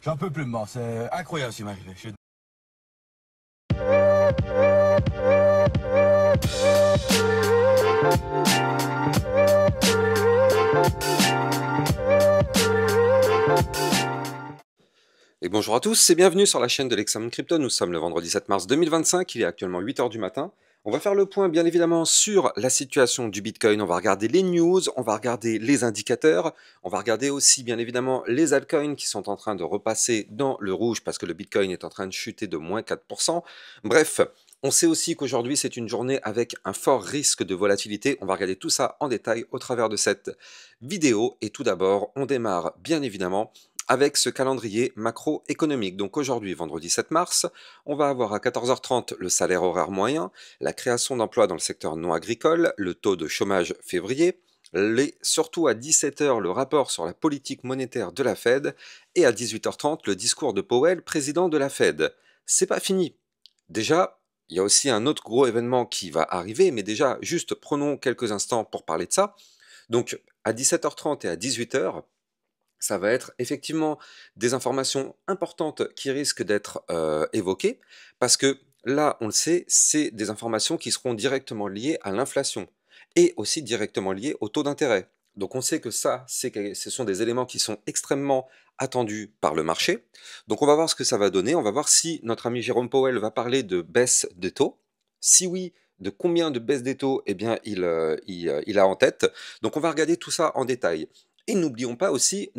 J'en peux plus de moi, c'est incroyable ce qui m'est arrivé. Et bonjour à tous et bienvenue sur la chaîne de l'Examen Crypto. Nous sommes le vendredi 7 mars 2025, il est actuellement 8 h du matin. On va faire le point bien évidemment sur la situation du Bitcoin, on va regarder les news, on va regarder les indicateurs, on va regarder aussi bien évidemment les altcoins qui sont en train de repasser dans le rouge parce que le Bitcoin est en train de chuter de moins 4%. Bref, on sait aussi qu'aujourd'hui c'est une journée avec un fort risque de volatilité. On va regarder tout ça en détail au travers de cette vidéo. Et tout d'abord, on démarre bien évidemment avec ce calendrier macroéconomique. Donc aujourd'hui, vendredi 7 mars, on va avoir à 14 h 30 le salaire horaire moyen, la création d'emplois dans le secteur non agricole, le taux de chômage février, surtout à 17 h le rapport sur la politique monétaire de la Fed, et à 18 h 30 le discours de Powell, président de la Fed. C'est pas fini. Déjà, il y a aussi un autre gros événement qui va arriver, mais déjà, juste prenons quelques instants pour parler de ça. Donc, à 17 h 30 et à 18 h, ça va être effectivement des informations importantes qui risquent d'être évoquées, parce que là, on le sait, c'est des informations qui seront directement liées à l'inflation et aussi directement liées au taux d'intérêt. Donc on sait que ça, ce sont des éléments qui sont extrêmement attendus par le marché. Donc on va voir ce que ça va donner, on va voir si notre ami Jérôme Powell va parler de baisse des taux. Si oui, de combien de baisse des taux, eh bien, il a en tête. Donc on va regarder tout ça en détail. Et n'oublions pas aussi,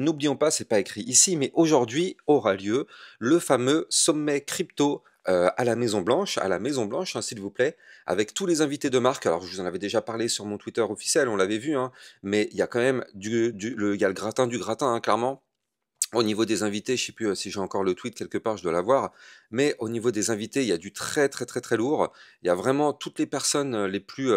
c'est pas écrit ici, mais aujourd'hui aura lieu le fameux sommet crypto à la Maison Blanche, hein, s'il vous plaît, avec tous les invités de marque. Alors je vous en avais déjà parlé sur mon Twitter officiel, on l'avait vu, hein, mais il y a quand même il y a le gratin du gratin, hein, clairement. Au niveau des invités, je ne sais plus si j'ai encore le tweet quelque part, je dois l'avoir, mais au niveau des invités, il y a du très très très très lourd. Il y a vraiment toutes les personnes les plus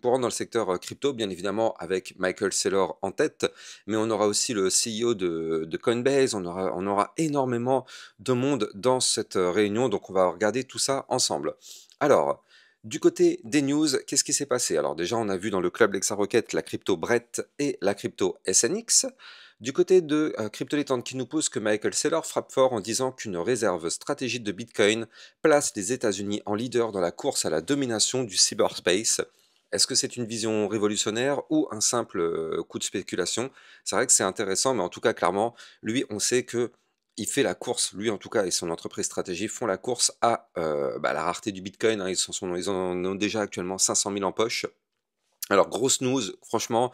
courantes dans le secteur crypto, bien évidemment avec Michael Saylor en tête, mais on aura aussi le CEO de Coinbase, on aura énormément de monde dans cette réunion, donc on va regarder tout ça ensemble. Alors, du côté des news, qu'est-ce qui s'est passé? Alors déjà, on a vu dans le club LexaRocket la crypto Brett et la crypto SNX. Du côté de CryptoLétante qui nous pousse que Michael Saylor frappe fort en disant qu'une réserve stratégique de Bitcoin place les États-Unis en leader dans la course à la domination du cyberspace. Est-ce que c'est une vision révolutionnaire ou un simple coup de spéculation? C'est vrai que c'est intéressant, mais en tout cas, clairement, lui, on sait que il fait la course, lui en tout cas, et son entreprise stratégie font la course à la rareté du Bitcoin, hein. Ils en ont déjà actuellement 500 000 en poche. Alors, grosse news, franchement,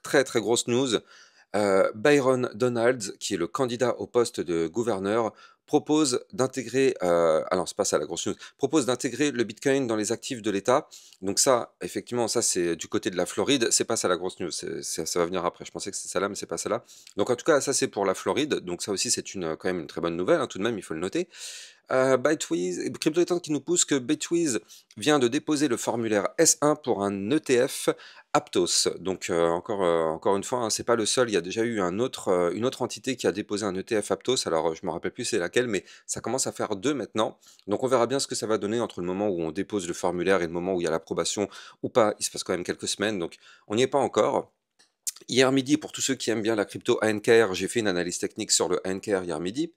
très très grosse news. Byron Donalds, qui est le candidat au poste de gouverneur, propose d'intégrer, alors c'est pas ça la grosse news, propose d'intégrer le Bitcoin dans les actifs de l'État. Donc ça, effectivement, ça c'est du côté de la Floride, c'est pas ça la grosse news, ça va venir après. Je pensais que c'était ça là, mais c'est pas ça là. Donc en tout cas, ça c'est pour la Floride, donc ça aussi c'est quand même une très bonne nouvelle, hein, tout de même, il faut le noter. Bytewiz, CryptoEtante qui nous pousse que Bytewiz vient de déposer le formulaire S1 pour un ETF Aptos. Donc encore une fois, hein, c'est pas le seul. Il y a déjà eu une autre entité qui a déposé un ETF Aptos. Alors je me rappelle plus c'est laquelle, mais ça commence à faire deux maintenant. Donc on verra bien ce que ça va donner entre le moment où on dépose le formulaire et le moment où il y a l'approbation ou pas. Il se passe quand même quelques semaines, donc on n'y est pas encore. Hier midi, pour tous ceux qui aiment bien la crypto ANKR, j'ai fait une analyse technique sur le ANKR hier midi.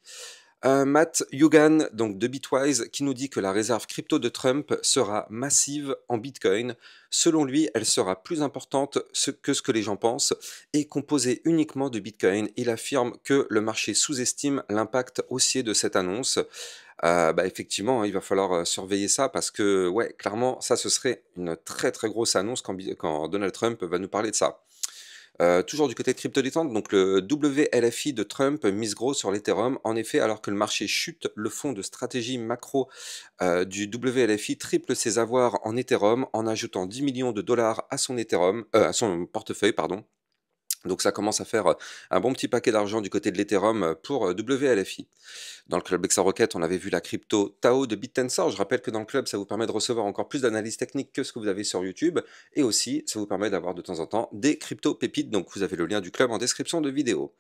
Matt Yugan, donc de Bitwise, qui nous dit que la réserve crypto de Trump sera massive en Bitcoin. Selon lui, elle sera plus importante que ce que les gens pensent et composée uniquement de Bitcoin. Il affirme que le marché sous-estime l'impact haussier de cette annonce. Effectivement, hein, il va falloir surveiller ça parce que, ouais, clairement, ça, ce serait une très très grosse annonce quand Donald Trump va nous parler de ça. Toujours du côté de CryptoDétente, donc le WLFI de Trump mise gros sur l'Ethereum. En effet, alors que le marché chute, le fonds de stratégie macro du WLFI triple ses avoirs en Ethereum en ajoutant 10 millions de dollars à son à son portefeuille, pardon. Donc ça commence à faire un bon petit paquet d'argent du côté de l'Ethereum pour WLFI. Dans le club LexaRocket, on avait vu la crypto Tao de BitTensor. Je rappelle que dans le club, ça vous permet de recevoir encore plus d'analyses techniques que ce que vous avez sur YouTube. Et aussi, ça vous permet d'avoir de temps en temps des crypto pépites. Donc vous avez le lien du club en description de vidéo.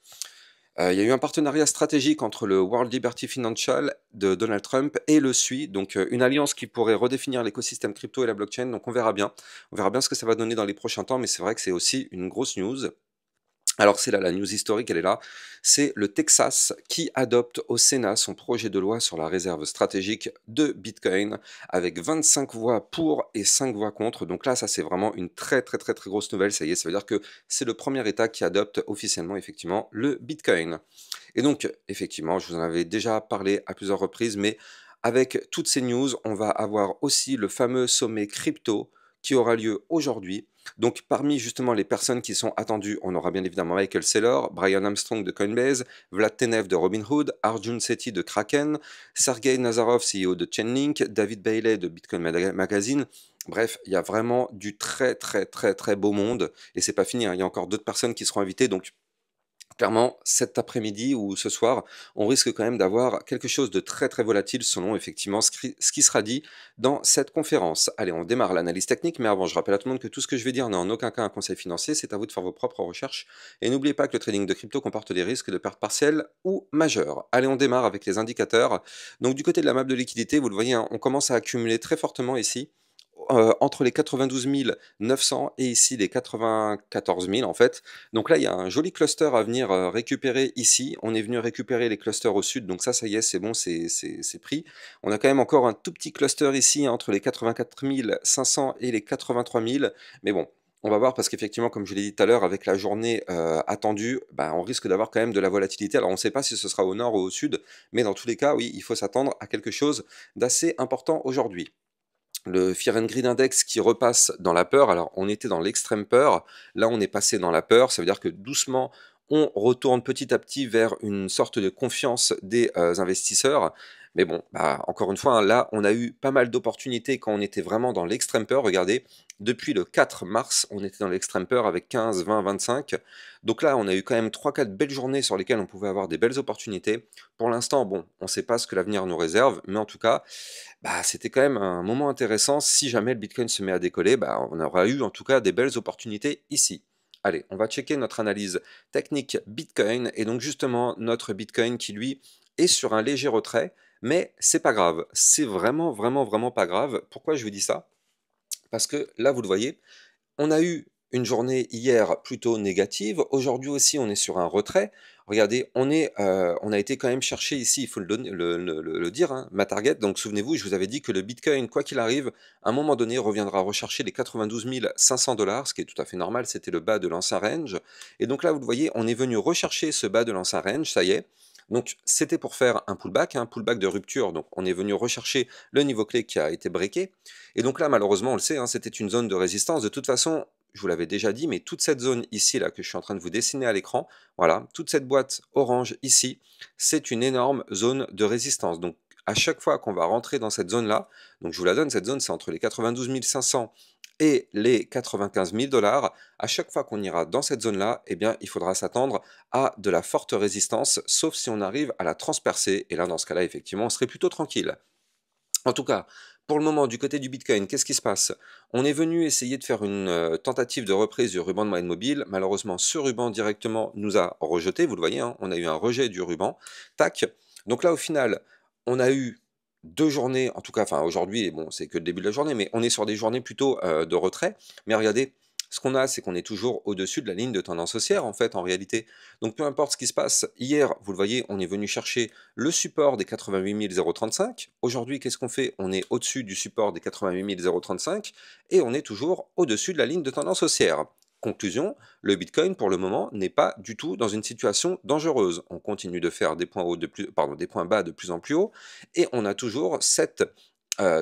Il y a eu un partenariat stratégique entre le World Liberty Financial de Donald Trump et le SUI, donc une alliance qui pourrait redéfinir l'écosystème crypto et la blockchain. Donc on verra bien. On verra bien ce que ça va donner dans les prochains temps, mais c'est vrai que c'est aussi une grosse news. Alors c'est là, la news historique, elle est là. C'est le Texas qui adopte au Sénat son projet de loi sur la réserve stratégique de Bitcoin avec 25 voix pour et 5 voix contre. Donc là, ça c'est vraiment une très très très très grosse nouvelle. Ça y est, ça veut dire que c'est le premier État qui adopte officiellement effectivement le Bitcoin. Et donc effectivement, je vous en avais déjà parlé à plusieurs reprises, mais avec toutes ces news, on va avoir aussi le fameux sommet crypto qui aura lieu aujourd'hui. Donc parmi justement les personnes qui sont attendues, on aura bien évidemment Michael Saylor, Brian Armstrong de Coinbase, Vlad Tenev de Robinhood, Arjun Sethi de Kraken, Sergey Nazarov, CEO de Chainlink, David Bailey de Bitcoin Magazine. Bref, il y a vraiment du très très très très beau monde et c'est pas fini, hein. Il y a encore d'autres personnes qui seront invitées, donc clairement, cet après-midi ou ce soir, on risque quand même d'avoir quelque chose de très très volatile selon effectivement ce qui sera dit dans cette conférence. Allez, on démarre l'analyse technique, mais avant, je rappelle à tout le monde que tout ce que je vais dire n'est en aucun cas un conseil financier, c'est à vous de faire vos propres recherches. Et n'oubliez pas que le trading de crypto comporte des risques de perte partielle ou majeure. Allez, on démarre avec les indicateurs. Donc du côté de la map de liquidité, vous le voyez, hein, on commence à accumuler très fortement ici. Entre les 92 900 et ici les 94 000 en fait. Donc là, il y a un joli cluster à venir récupérer ici. On est venu récupérer les clusters au sud, donc ça y est, c'est bon, c'est pris. On a quand même encore un tout petit cluster ici hein, entre les 84 500 et les 83 000, mais bon. On va voir parce qu'effectivement, comme je l'ai dit tout à l'heure, avec la journée attendue, bah, on risque d'avoir quand même de la volatilité. Alors on ne sait pas si ce sera au nord ou au sud, mais dans tous les cas, oui, il faut s'attendre à quelque chose d'assez important aujourd'hui. Le Fear and Greed Index qui repasse dans la peur. Alors, on était dans l'extrême peur. Là, on est passé dans la peur. Ça veut dire que doucement, on retourne petit à petit vers une sorte de confiance des investisseurs. Mais bon, bah, encore une fois, hein, là, on a eu pas mal d'opportunités quand on était vraiment dans l'extrême peur. Regardez, depuis le 4 mars, on était dans l'extrême peur avec 15, 20, 25. Donc là, on a eu quand même 3-4 belles journées sur lesquelles on pouvait avoir des belles opportunités. Pour l'instant, bon, on ne sait pas ce que l'avenir nous réserve, mais en tout cas, bah, c'était quand même un moment intéressant. Si jamais le Bitcoin se met à décoller, bah, on aura eu en tout cas des belles opportunités ici. Allez, on va checker notre analyse technique Bitcoin et donc justement notre Bitcoin qui lui est sur un léger retrait, mais c'est pas grave. C'est vraiment vraiment vraiment pas grave. Pourquoi je vous dis ça? Parce que là, vous le voyez, on a eu une journée hier plutôt négative. Aujourd'hui aussi, on est sur un retrait. Regardez, on a été quand même chercher ici, il faut le dire, hein, ma target. Donc souvenez-vous, je vous avais dit que le Bitcoin, quoi qu'il arrive, à un moment donné, reviendra rechercher les 92 500 dollars, ce qui est tout à fait normal. C'était le bas de l'ancien range. Et donc là, vous le voyez, on est venu rechercher ce bas de l'ancien range, ça y est. Donc c'était pour faire un pullback de rupture. Donc on est venu rechercher le niveau clé qui a été breaké. Et donc là, malheureusement, on le sait, hein, c'était une zone de résistance. De toute façon, je vous l'avais déjà dit, mais toute cette zone ici, là, que je suis en train de vous dessiner à l'écran, voilà, toute cette boîte orange ici, c'est une énorme zone de résistance. Donc, à chaque fois qu'on va rentrer dans cette zone-là, donc je vous la donne, cette zone, c'est entre les 92 500 et les 95 000 dollars. À chaque fois qu'on ira dans cette zone-là, eh bien, il faudra s'attendre à de la forte résistance, sauf si on arrive à la transpercer. Et là, dans ce cas-là, effectivement, on serait plutôt tranquille. En tout cas, pour le moment, du côté du Bitcoin, qu'est-ce qui se passe? On est venu essayer de faire une tentative de reprise du ruban de moyenne mobile. Malheureusement, ce ruban directement nous a rejeté. Vous le voyez, hein, on a eu un rejet du ruban. Tac. Donc là, au final, on a eu 2 journées, en tout cas, enfin aujourd'hui, bon, c'est que le début de la journée, mais on est sur des journées plutôt de retrait. Mais regardez, ce qu'on a, c'est qu'on est toujours au-dessus de la ligne de tendance haussière, en fait, en réalité. Donc peu importe ce qui se passe, hier, vous le voyez, on est venu chercher le support des 88 035. Aujourd'hui, qu'est-ce qu'on fait? On est au-dessus du support des 88 035 et on est toujours au-dessus de la ligne de tendance haussière. Conclusion, le Bitcoin pour le moment n'est pas du tout dans une situation dangereuse. On continue de faire des points, des points bas de plus en plus haut et on a toujours cette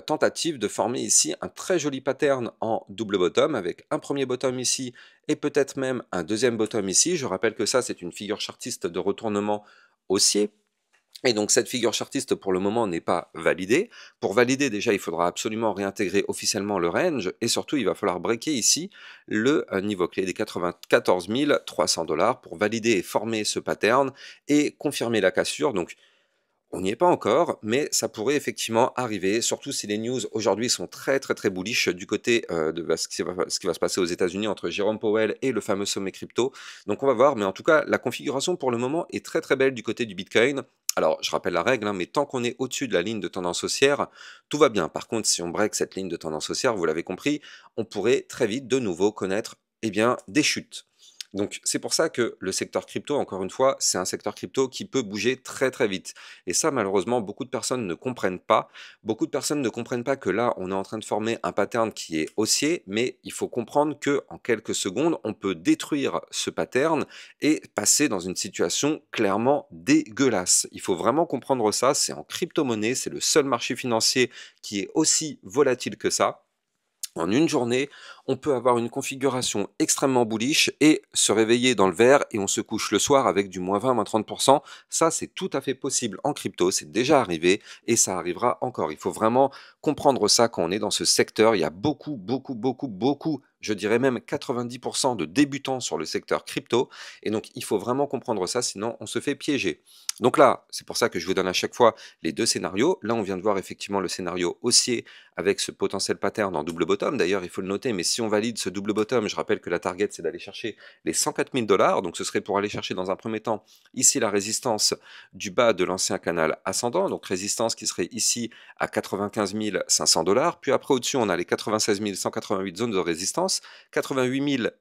tentative de former ici un très joli pattern en double bottom avec un premier bottom ici et peut-être même un deuxième bottom ici. Je rappelle que ça c'est une figure chartiste de retournement haussier. Et donc cette figure chartiste pour le moment n'est pas validée. Pour valider déjà il faudra absolument réintégrer officiellement le range et surtout il va falloir breaker ici le niveau clé des 94 300 dollars pour valider et former ce pattern et confirmer la cassure. Donc on n'y est pas encore, mais ça pourrait effectivement arriver, surtout si les news aujourd'hui sont très très très bullish du côté de ce qui va se passer aux États-Unis entre Jérôme Powell et le fameux sommet crypto. Donc on va voir, mais en tout cas, la configuration pour le moment est très très belle du côté du Bitcoin. Alors, je rappelle la règle, hein, mais tant qu'on est au-dessus de la ligne de tendance haussière, tout va bien. Par contre, si on break cette ligne de tendance haussière, vous l'avez compris, on pourrait très vite de nouveau connaître eh bien, des chutes. Donc c'est pour ça que le secteur crypto, encore une fois, c'est un secteur crypto qui peut bouger très très vite. Et ça, malheureusement, beaucoup de personnes ne comprennent pas. Beaucoup de personnes ne comprennent pas que là, on est en train de former un pattern qui est haussier, mais il faut comprendre que en quelques secondes, on peut détruire ce pattern et passer dans une situation clairement dégueulasse. Il faut vraiment comprendre ça. C'est en crypto-monnaie, c'est le seul marché financier qui est aussi volatile que ça. En une journée, on peut avoir une configuration extrêmement bullish et se réveiller dans le vert et on se couche le soir avec du moins 20, moins 30%. Ça, c'est tout à fait possible en crypto, c'est déjà arrivé et ça arrivera encore. Il faut vraiment comprendre ça quand on est dans ce secteur. Il y a beaucoup, je dirais même 90% de débutants sur le secteur crypto. Et donc, il faut vraiment comprendre ça, sinon on se fait piéger. Donc là, c'est pour ça que je vous donne à chaque fois les deux scénarios. Là, on vient de voir effectivement le scénario haussier avec ce potentiel pattern en double bottom. D'ailleurs, il faut le noter, mais si on valide ce double bottom, je rappelle que la target, c'est d'aller chercher les 104 000 $. Donc, ce serait pour aller chercher dans un premier temps ici la résistance du bas de l'ancien canal ascendant. Donc, résistance qui serait ici à 95 500 $. Puis après, au-dessus, on a les 96 188 zones de résistance, 98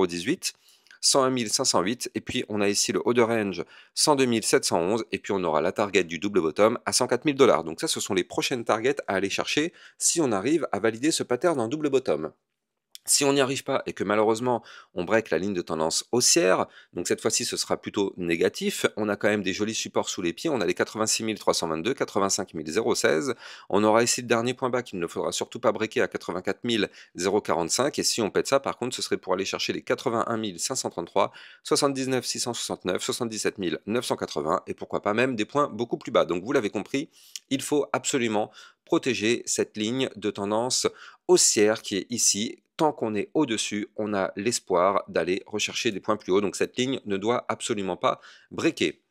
018. 101 508, et puis on a ici le haut de range 102 711, et puis on aura la target du double bottom à 104 000 $. Donc ça, ce sont les prochaines targets à aller chercher si on arrive à valider ce pattern en double bottom. Si on n'y arrive pas et que malheureusement on break la ligne de tendance haussière, donc cette fois-ci ce sera plutôt négatif, on a quand même des jolis supports sous les pieds, on a les 86 322, 85 016, on aura ici le dernier point bas qu'il ne faudra surtout pas breaker à 84 045, et si on pète ça par contre ce serait pour aller chercher les 81 533, 79 669, 77 980 et pourquoi pas même des points beaucoup plus bas. Donc vous l'avez compris, il faut absolument protéger cette ligne de tendance haussière qui est ici. Tant qu'on est au-dessus, on a l'espoir d'aller rechercher des points plus hauts. Donc cette ligne ne doit absolument pas breaker.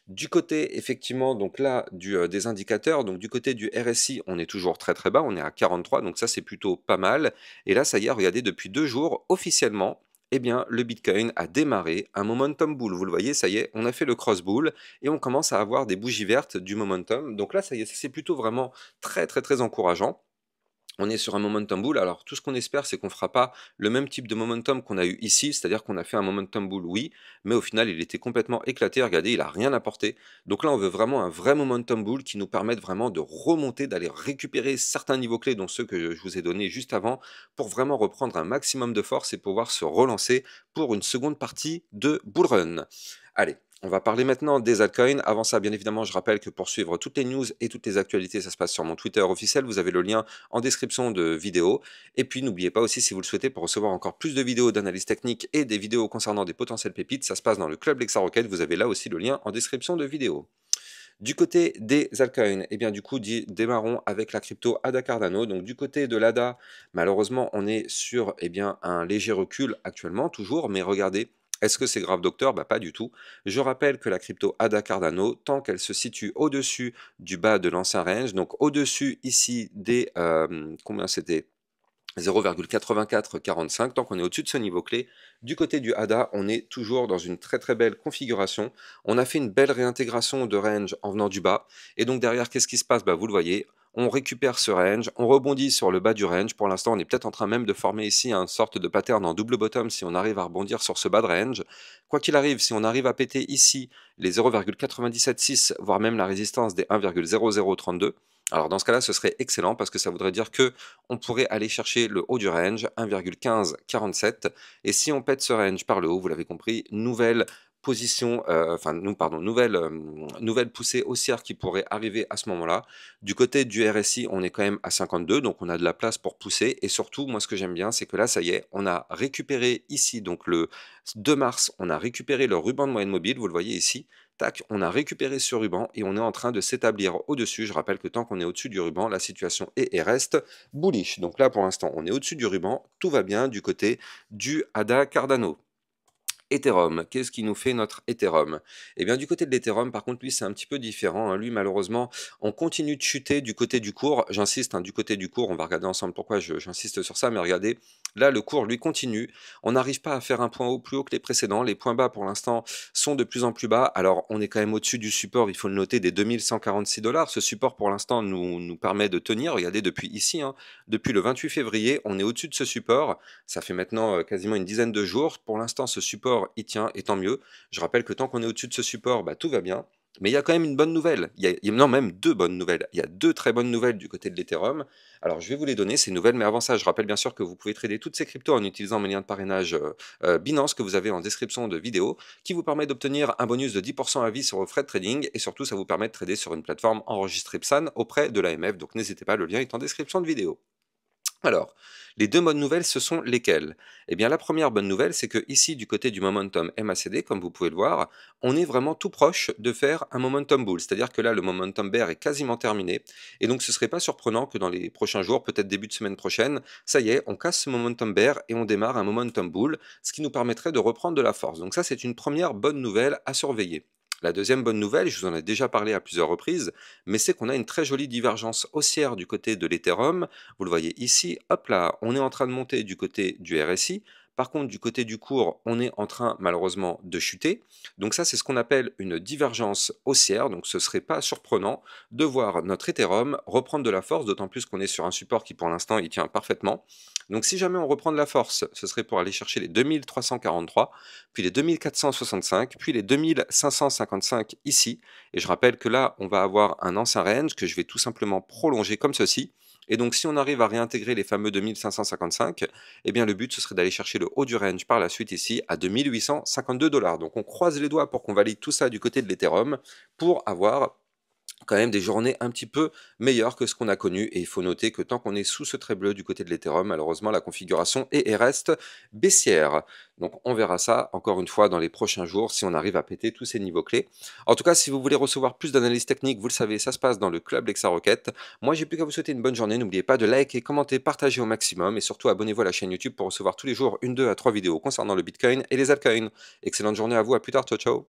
Du côté, effectivement, donc là, des indicateurs, donc du côté du RSI, on est toujours très très bas, on est à 43, donc ça c'est plutôt pas mal. Et là, ça y est, regardez, depuis 2 jours, officiellement, eh bien, le Bitcoin a démarré un momentum bull. Vous le voyez, ça y est, on a fait le cross bull et on commence à avoir des bougies vertes du momentum. Donc là, ça y est, c'est plutôt vraiment très très très encourageant. On est sur un momentum bull, alors tout ce qu'on espère, c'est qu'on ne fera pas le même type de momentum qu'on a eu ici, c'est-à-dire qu'on a fait un momentum bull, oui, mais au final, il était complètement éclaté, regardez, il n'a rien apporté. Donc là, on veut vraiment un vrai momentum bull qui nous permette vraiment de remonter, d'aller récupérer certains niveaux clés, dont ceux que je vous ai donnés juste avant, pour vraiment reprendre un maximum de force et pouvoir se relancer pour une seconde partie de bull run. Allez, on va parler maintenant des altcoins. Avant ça, bien évidemment, je rappelle que pour suivre toutes les news et toutes les actualités, ça se passe sur mon Twitter officiel. Vous avez le lien en description de vidéo. Et puis, n'oubliez pas aussi, si vous le souhaitez, pour recevoir encore plus de vidéos d'analyse technique et des vidéos concernant des potentielles pépites, ça se passe dans le club Lexa Rocket. Vous avez là aussi le lien en description de vidéo. Du côté des altcoins, eh bien du coup, démarrons avec la crypto ADA Cardano. Donc du côté de l'ADA, malheureusement, on est sur bien un léger recul actuellement, toujours, mais regardez, est-ce que c'est grave, docteur? Bah pas du tout. Je rappelle que la crypto ADA Cardano, tant qu'elle se situe au-dessus du bas de l'ancien range, donc au-dessus ici des... combien c'était? 0,8445, tant qu'on est au-dessus de ce niveau clé. Du côté du ADA, on est toujours dans une très très belle configuration. On a fait une belle réintégration de range en venant du bas. Et donc derrière, qu'est-ce qui se passe? Bah, vous le voyez, on récupère ce range, on rebondit sur le bas du range. Pour l'instant, on est peut-être en train même de former ici une sorte de pattern en double bottom si on arrive à rebondir sur ce bas de range. Quoi qu'il arrive, si on arrive à péter ici les 0,976, voire même la résistance des 1,0032, alors dans ce cas-là, ce serait excellent parce que ça voudrait dire que on pourrait aller chercher le haut du range, 1,1547. Et si on pète ce range par le haut, vous l'avez compris, nouvelle position, nouvelle poussée haussière qui pourrait arriver à ce moment-là. Du côté du RSI, on est quand même à 52, donc on a de la place pour pousser. Et surtout, moi, ce que j'aime bien, c'est que là, ça y est, on a récupéré ici, donc le 2 mars, on a récupéré le ruban de moyenne mobile, vous le voyez ici. Tac, on a récupéré ce ruban et on est en train de s'établir au-dessus. Je rappelle que tant qu'on est au-dessus du ruban, la situation est et reste bullish. Donc là, pour l'instant, on est au-dessus du ruban. Tout va bien du côté du ADA Cardano. Ethereum, qu'est-ce qui nous fait notre Ethereum? Eh bien, du côté de l'Ethereum, par contre, lui, c'est un petit peu différent, hein. Lui, malheureusement, on continue de chuter du côté du cours. J'insiste, hein, du côté du cours, on va regarder ensemble pourquoi j'insiste sur ça, mais regardez, Là, le cours, lui, continue. On n'arrive pas à faire un point haut plus haut que les précédents. Les points bas, pour l'instant, sont de plus en plus bas. Alors, on est quand même au-dessus du support, il faut le noter, des 2146 $. Ce support, pour l'instant, nous permet de tenir. Regardez, depuis ici, hein, depuis le 28 février, on est au-dessus de ce support. Ça fait maintenant quasiment une dizaine de jours. Pour l'instant, ce support, il tient, et tant mieux. Je rappelle que tant qu'on est au-dessus de ce support, bah, tout va bien. Mais il y a quand même une bonne nouvelle. Non, même deux bonnes nouvelles. Il y a deux très bonnes nouvelles du côté de l'Ethereum. Alors, je vais vous les donner, ces nouvelles, mais avant ça, je rappelle bien sûr que vous pouvez trader toutes ces cryptos en utilisant mes liens de parrainage Binance que vous avez en description de vidéo, qui vous permet d'obtenir un bonus de 10% à vie sur vos frais de trading, et surtout, ça vous permet de trader sur une plateforme enregistrée PSAN auprès de l'AMF, donc n'hésitez pas, le lien est en description de vidéo. Alors, les deux bonnes nouvelles, ce sont lesquelles? Eh bien, la première bonne nouvelle, c'est que ici, du côté du momentum MACD, comme vous pouvez le voir, on est vraiment tout proche de faire un momentum bull. C'est-à-dire que là, le momentum bear est quasiment terminé. Et donc, ce ne serait pas surprenant que dans les prochains jours, peut-être début de semaine prochaine, ça y est, on casse ce momentum bear et on démarre un momentum bull, ce qui nous permettrait de reprendre de la force. Donc ça, c'est une première bonne nouvelle à surveiller. La deuxième bonne nouvelle, je vous en ai déjà parlé à plusieurs reprises, mais c'est qu'on a une très jolie divergence haussière du côté de l'Ethereum. Vous le voyez ici, hop là, on est en train de monter du côté du RSI. Par contre, du côté du cours, on est en train malheureusement de chuter. Donc ça, c'est ce qu'on appelle une divergence haussière. Donc ce ne serait pas surprenant de voir notre Ethereum reprendre de la force, d'autant plus qu'on est sur un support qui pour l'instant, il tient parfaitement. Donc si jamais on reprend de la force, ce serait pour aller chercher les 2343, puis les 2465, puis les 2555 ici. Et je rappelle que là, on va avoir un ancien range que je vais tout simplement prolonger comme ceci. Et donc, si on arrive à réintégrer les fameux 2555, eh bien, le but, ce serait d'aller chercher le haut du range par la suite ici à 2852 $. Donc, on croise les doigts pour qu'on valide tout ça du côté de l'Ethereum pour avoir quand même des journées un petit peu meilleures que ce qu'on a connu. Et il faut noter que tant qu'on est sous ce trait bleu du côté de l'Ethereum, malheureusement, la configuration est et reste baissière. Donc on verra ça encore une fois dans les prochains jours si on arrive à péter tous ces niveaux clés. En tout cas, si vous voulez recevoir plus d'analyses techniques, vous le savez, ça se passe dans le club Lexa Rocket. Moi, j'ai plus qu'à vous souhaiter une bonne journée. N'oubliez pas de liker, commenter, partager au maximum et surtout abonnez-vous à la chaîne YouTube pour recevoir tous les jours une, deux à trois vidéos concernant le Bitcoin et les altcoins. Excellente journée à vous, à plus tard, ciao ciao.